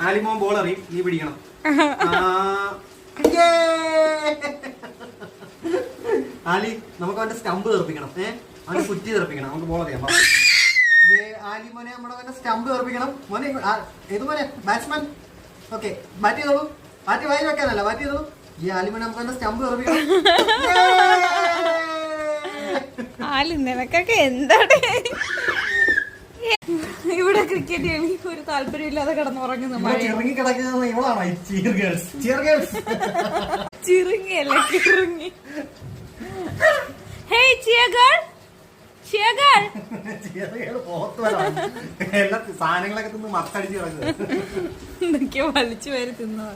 ആലിമോൻ ball എറിയും, നീ പിടിക്കണം. ആലി, നമുക്ക് അവന്റെ സ്റ്റമ്പ് തെറിപ്പിക്കണം. അവന്റെ കുറ്റി തെറിപ്പിക്കണം. നമുക്ക് ബോൾ അറിയാം. ആലി മോനെ, നമ്മുടെ അവന്റെ സ്റ്റമ്പ് തെറിപ്പിക്കണം. മോനെ ഏത് മോനെ? ബാറ്റ്സ്മാൻ. ഓക്കെ, ബാറ്റ് ചെയ്തോളൂ. ബാറ്റ് വായി വെക്കാനല്ല, ബാറ്റ് ചെയ്തോളൂ. ഈ ആലിമോനെ നമുക്ക് അവന്റെ സ്റ്റമ്പ് തെറിപ്പിക്കണം. ആലി, നിനക്കൊക്കെ എന്താണ് ഇവിടെ ക്രിക്കറ്റ് കളി ഒരു താല്പര്യമില്ലാതെ കിടന്നുറങ്ങുന്നു? ചിറങ്ങി കിടക്കുന്നത് ഇവളാണോ? ചിറുങ്ങിയല്ല, ചിറുങ്ങി. Hey cheer girl, cheer girl. എല്ലാ സാധനങ്ങളൊക്കെ തിന്ന് മത്തടിച്ച് കിടക്കുന്നത്. എന്തൊക്കെയോ വലിച്ചു വരെ തിന്നതാ.